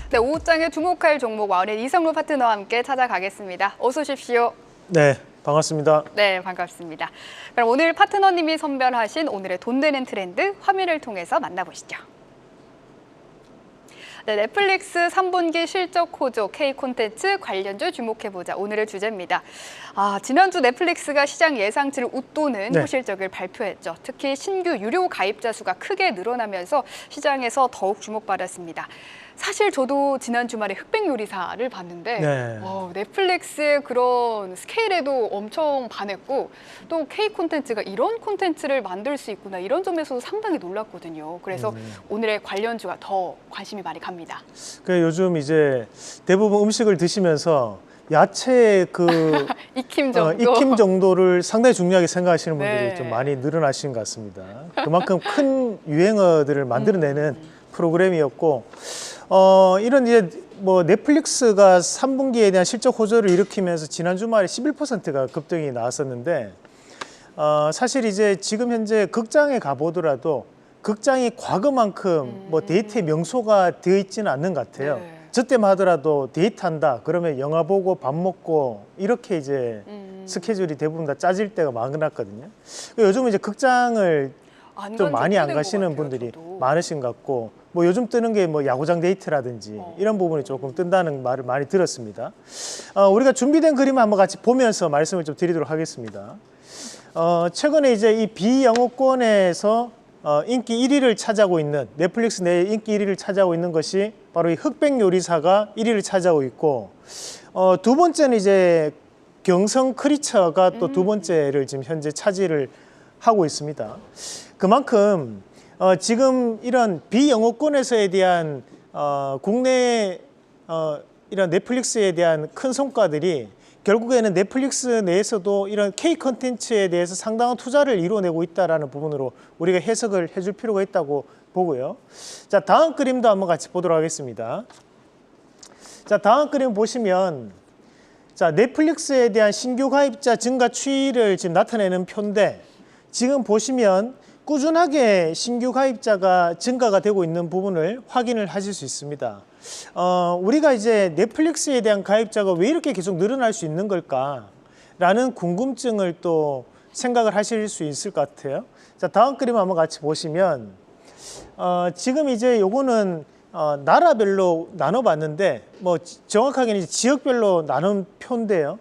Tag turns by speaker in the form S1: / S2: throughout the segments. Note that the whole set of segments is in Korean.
S1: 네, 오후장에 주목할 종목 와우넷 이성로 파트너와 함께 찾아가겠습니다. 어서 오십시오.
S2: 네, 반갑습니다.
S1: 네, 반갑습니다. 그럼 오늘 파트너님이 선별하신 오늘의 돈 되는 트렌드 화면을 통해서 만나보시죠. 네, 넷플릭스 3분기 실적 호조 K콘텐츠 관련주 주목해보자 오늘의 주제입니다. 지난주 넷플릭스가 시장 예상치를 웃도는 호실적을 발표했죠. 특히 신규 유료 가입자 수가 크게 늘어나면서 시장에서 더욱 주목받았습니다. 사실 저도 지난 주말에 흑백 요리사를 봤는데 넷플릭스의 그런 스케일에도 엄청 반했고 또 K콘텐츠가 이런 콘텐츠를 만들 수 있구나 이런 점에서도 상당히 놀랐거든요. 그래서 오늘의 관련주가 더 관심이 많이 갑니다.
S2: 요즘 이제 대부분 음식을 드시면서 야채
S1: 익힘
S2: 정도를 상당히 중요하게 생각하시는 분들이 좀 많이 늘어나신 것 같습니다. 그만큼 큰 유행어들을 만들어내는 프로그램이었고 이런 이제 넷플릭스가 3분기에 대한 실적 호조를 일으키면서 지난 주말에 11%가 급등이 나왔었는데 사실 이제 지금 현재 극장에 가보더라도 극장이 과거만큼 데이트의 명소가 되어 있지는 않는 것 같아요. 저 때만 하더라도 데이트한다 그러면 영화 보고 밥 먹고 이렇게 이제 스케줄이 대부분 다 짜질 때가 많았거든요. 요즘은 이제 극장을 좀 많이 안 가시는 분들이 많으신 것 같고 요즘 뜨는 게 야구장 데이트라든지 이런 부분이 조금 뜬다는 말을 많이 들었습니다. 우리가 준비된 그림을 한번 같이 보면서 말씀을 좀 드리도록 하겠습니다. 최근에 이제 이 비영어권에서 인기 1위를 차지하고 있는 넷플릭스 내 인기 1위를 차지하고 있는 것이 바로 이 흑백 요리사가 1위를 차지하고 있고 두 번째는 이제 경성 크리처가 또 두 번째를 지금 현재 차지를 하고 있습니다. 그만큼 지금 이런 비영어권에서에 대한 국내 이런 넷플릭스에 대한 큰 성과들이 결국에는 넷플릭스 내에서도 이런 K 컨텐츠에 대해서 상당한 투자를 이루어내고 있다는 부분으로 우리가 해석을 해줄 필요가 있다고 보고요. 자, 다음 그림도 한번 같이 보도록 하겠습니다. 자, 다음 그림 보시면 자, 넷플릭스에 대한 신규 가입자 증가 추이를 지금 나타내는 표인데 지금 보시면 꾸준하게 신규 가입자가 증가가 되고 있는 부분을 확인을 하실 수 있습니다. 우리가 이제 넷플릭스에 대한 가입자가 왜 이렇게 계속 늘어날 수 있는 걸까라는 궁금증을 또 생각을 하실 수 있을 것 같아요. 자, 다음 그림 한번 같이 보시면 지금 이제 요거는 나라별로 나눠봤는데 정확하게는 이제 지역별로 나눈 표인데요.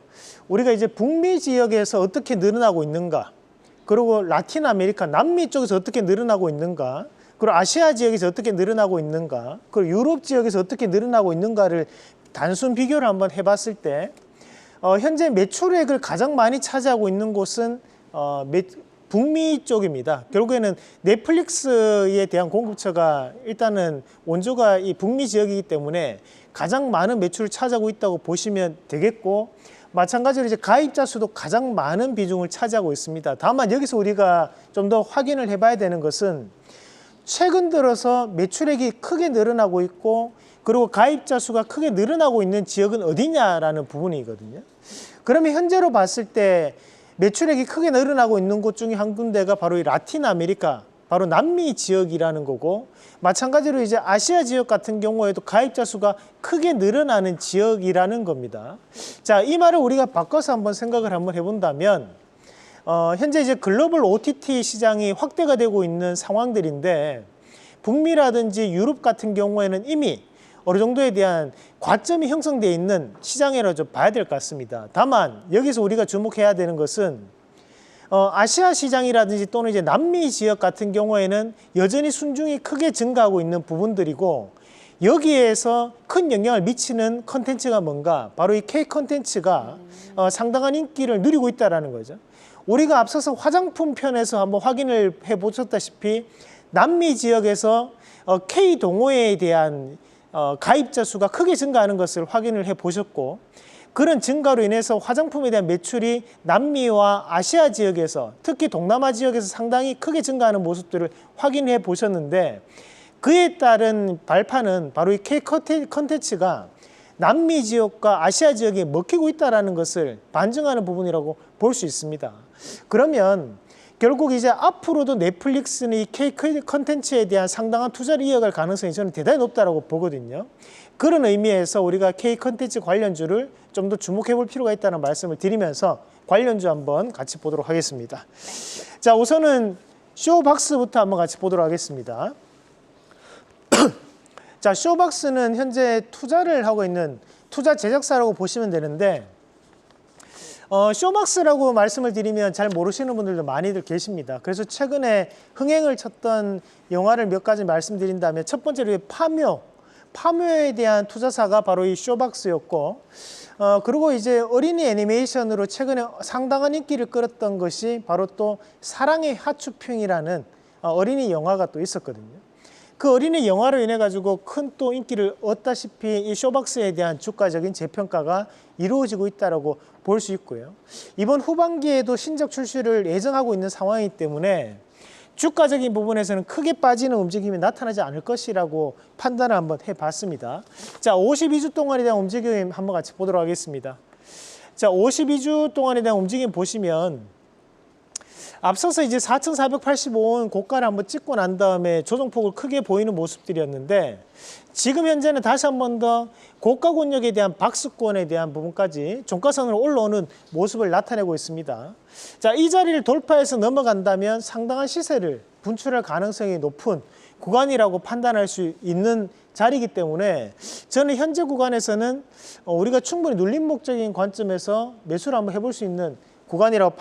S2: 우리가 이제 북미 지역에서 어떻게 늘어나고 있는가, 그리고 라틴 아메리카, 남미 쪽에서 어떻게 늘어나고 있는가, 그리고 아시아 지역에서 어떻게 늘어나고 있는가, 그리고 유럽 지역에서 어떻게 늘어나고 있는가를 단순 비교를 한번 해봤을 때 현재 매출액을 가장 많이 차지하고 있는 곳은 북미 쪽입니다. 결국에는 넷플릭스에 대한 공급처가 일단은 원조가 이 북미 지역이기 때문에 가장 많은 매출을 차지하고 있다고 보시면 되겠고, 마찬가지로 이제 가입자 수도 가장 많은 비중을 차지하고 있습니다. 다만 여기서 우리가 좀 더 확인을 해봐야 되는 것은 최근 들어서 매출액이 크게 늘어나고 있고 그리고 가입자 수가 크게 늘어나고 있는 지역은 어디냐라는 부분이거든요. 그러면 현재로 봤을 때 매출액이 크게 늘어나고 있는 곳 중에 한 군데가 바로 이 라틴 아메리카, 바로 남미 지역이라는 거고, 마찬가지로 이제 아시아 지역 같은 경우에도 가입자 수가 크게 늘어나는 지역이라는 겁니다. 자, 이 말을 우리가 바꿔서 한번 생각을 한번 해본다면 현재 이제 글로벌 OTT 시장이 확대가 되고 있는 상황들인데 북미라든지 유럽 같은 경우에는 이미 어느 정도에 대한 과점이 형성되어 있는 시장이라고 좀 봐야 될 것 같습니다. 다만 여기서 우리가 주목해야 되는 것은 아시아 시장이라든지 또는 이제 남미 지역 같은 경우에는 여전히 순중이 크게 증가하고 있는 부분들이고, 여기에서 큰 영향을 미치는 컨텐츠가 뭔가, 바로 이 K 컨텐츠가 상당한 인기를 누리고 있다는 거죠. 우리가 앞서서 화장품 편에서 한번 확인을 해보셨다시피 남미 지역에서 K 동호회에 대한 가입자 수가 크게 증가하는 것을 확인을 해보셨고, 그런 증가로 인해서 화장품에 대한 매출이 남미와 아시아 지역에서, 특히 동남아 지역에서 상당히 크게 증가하는 모습들을 확인해 보셨는데, 그에 따른 발판은 바로 이 K 컨텐츠가 남미 지역과 아시아 지역에 먹히고 있다는 것을 반증하는 부분이라고 볼 수 있습니다. 그러면 결국 이제 앞으로도 넷플릭스는 이 K 컨텐츠에 대한 상당한 투자를 이어갈 가능성이 저는 대단히 높다고 보거든요. 그런 의미에서 우리가 K 컨텐츠 관련주를 좀 더 주목해 볼 필요가 있다는 말씀을 드리면서 관련주 한번 같이 보도록 하겠습니다. 자, 우선은 쇼박스부터 한번 같이 보도록 하겠습니다. 자, 쇼박스는 현재 투자를 하고 있는 투자 제작사라고 보시면 되는데, 쇼박스라고 말씀을 드리면 잘 모르시는 분들도 많이들 계십니다. 그래서 최근에 흥행을 쳤던 영화를 몇 가지 말씀드린다면, 첫 번째로 파묘에 대한 투자사가 바로 이 쇼박스였고, 그리고 이제 어린이 애니메이션으로 최근에 상당한 인기를 끌었던 것이 바로 또 사랑의 하츄핑이라는 어린이 영화가 또 있었거든요. 그 어린이 영화로 인해 가지고 큰 또 인기를 얻다시피 이 쇼박스에 대한 주가적인 재평가가 이루어지고 있다라고 볼 수 있고요. 이번 후반기에도 신작 출시를 예정하고 있는 상황이기 때문에 주가적인 부분에서는 크게 빠지는 움직임이 나타나지 않을 것이라고 판단을 한번 해봤습니다. 자, 52주 동안에 대한 움직임 한번 같이 보도록 하겠습니다. 자, 52주 동안에 대한 움직임 보시면 앞서서 이제 4,485원 고가를 한번 찍고 난 다음에 조정폭을 크게 보이는 모습들이었는데, 지금 현재는 다시 한번 더 고가 권역에 대한 박스권에 대한 부분까지 종가선으로 올라오는 모습을 나타내고 있습니다. 자, 이 자리를 돌파해서 넘어간다면 상당한 시세를 분출할 가능성이 높은 구간이라고 판단할 수 있는 자리이기 때문에 저는 현재 구간에서는 우리가 충분히 눌림목적인 관점에서 매수를 한번 해볼 수 있는 구간이라고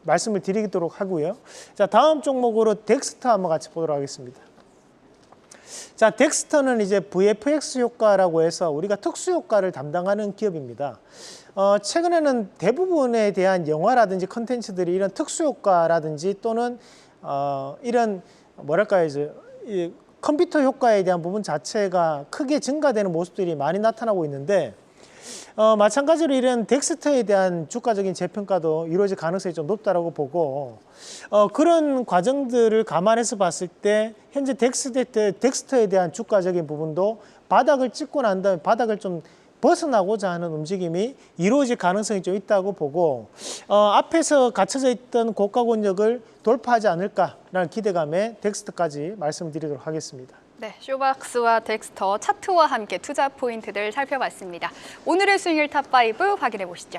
S2: 말씀을 드리도록 하고요. 자, 다음 종목으로 덱스터 한번 같이 보도록 하겠습니다. 자, 덱스터는 이제 VFX 효과라고 해서 우리가 특수 효과를 담당하는 기업입니다. 최근에는 대부분에 대한 영화라든지 컨텐츠들이 이런 특수 효과라든지 또는 이런 뭐랄까요, 이제 이 컴퓨터 효과에 대한 부분 자체가 크게 증가되는 모습들이 많이 나타나고 있는데, 마찬가지로 이런 덱스터에 대한 주가적인 재평가도 이루어질 가능성이 좀 높다고 보고, 그런 과정들을 감안해서 봤을 때 현재 덱스터에 대한 주가적인 부분도 바닥을 찍고 난 다음에 바닥을 좀 벗어나고자 하는 움직임이 이루어질 가능성이 좀 있다고 보고, 앞에서 갇혀져 있던 고가 권역을 돌파하지 않을까라는 기대감에 덱스터까지 말씀드리도록 하겠습니다.
S1: 네, 쇼박스와 덱스터 차트와 함께 투자 포인트들 살펴봤습니다. 오늘의 수익률 탑5 확인해 보시죠.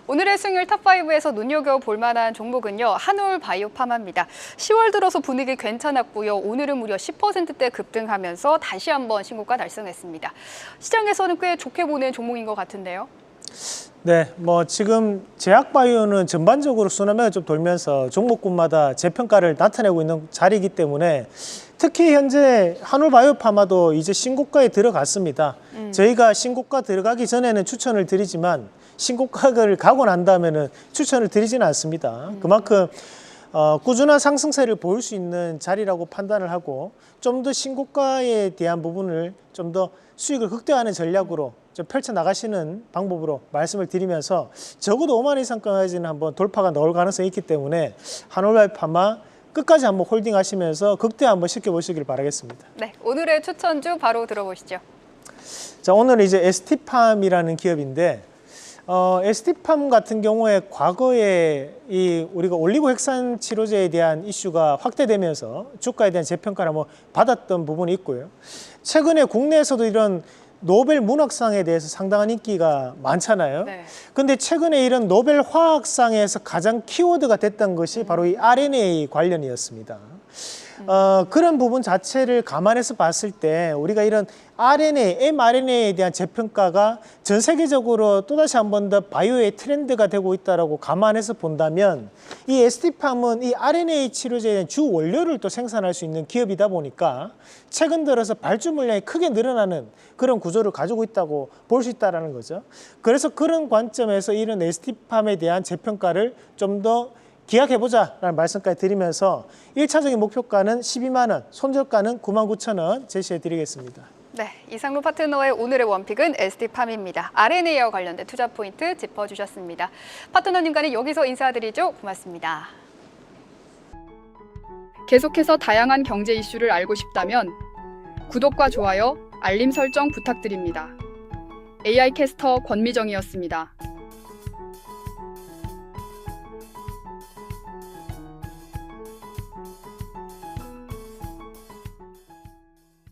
S1: 오늘의 수익률 탑5에서 눈여겨볼 만한 종목은요, 한올바이오파마입니다. 10월 들어서 분위기 괜찮았고요. 오늘은 무려 10%대 급등하면서 다시 한번 신고가 달성했습니다. 시장에서는 꽤 좋게 보는 종목인 것 같은데요.
S2: 네, 뭐 지금 제약바이오는 전반적으로 순환매가 좀 돌면서 종목군마다 재평가를 나타내고 있는 자리이기 때문에 특히 현재 한올바이오파마도 이제 신고가에 들어갔습니다. 저희가 신고가 들어가기 전에는 추천을 드리지만 신고가를 가고 난 다음에는 추천을 드리지는 않습니다. 그만큼 꾸준한 상승세를 보일 수 있는 자리라고 판단을 하고 좀 더 신고가에 대한 부분을 좀 더 수익을 극대화하는 전략으로 좀 펼쳐나가시는 방법으로 말씀을 드리면서 적어도 5만 원 이상까지는 한번 돌파가 나올 가능성이 있기 때문에 한올바이오파마 끝까지 한번 홀딩하시면서 극대화 한번 시켜보시길 바라겠습니다.
S1: 네, 오늘의 추천주 바로 들어보시죠.
S2: 자, 오늘은 이제 ST팜이라는 기업인데, ST팜 같은 경우에 과거에 우리가 올리고 핵산 치료제에 대한 이슈가 확대되면서 주가에 대한 재평가를 한번 받았던 부분이 있고요. 최근에 국내에서도 이런 노벨 문학상에 대해서 상당한 인기가 많잖아요.
S1: 네.
S2: 근데 최근에 이런 노벨 화학상에서 가장 키워드가 됐던 것이 바로 이 RNA 관련이었습니다. 그런 부분 자체를 감안해서 봤을 때 우리가 이런 mRNA에 대한 재평가가 전 세계적으로 또다시 한 번 더 바이오의 트렌드가 되고 있다고 감안해서 본다면 이 ST팜은 이 RNA 치료제에 대한 주 원료를 또 생산할 수 있는 기업이다 보니까 최근 들어서 발주 물량이 크게 늘어나는 그런 구조를 가지고 있다고 볼 수 있다는 거죠. 그래서 그런 관점에서 이런 ST팜에 대한 재평가를 좀 더 기약해보자라는 말씀까지 드리면서 1차적인 목표가는 12만 원, 손절가는 99,000원 제시해드리겠습니다.
S1: 네, 이상로 파트너의 오늘의 원픽은 ST팜입니다. RNA와 관련된 투자 포인트 짚어주셨습니다. 파트너님과는 여기서 인사드리죠. 고맙습니다. 계속해서 다양한 경제 이슈를 알고 싶다면 구독과 좋아요, 알림 설정 부탁드립니다. AI 캐스터 권미정이었습니다.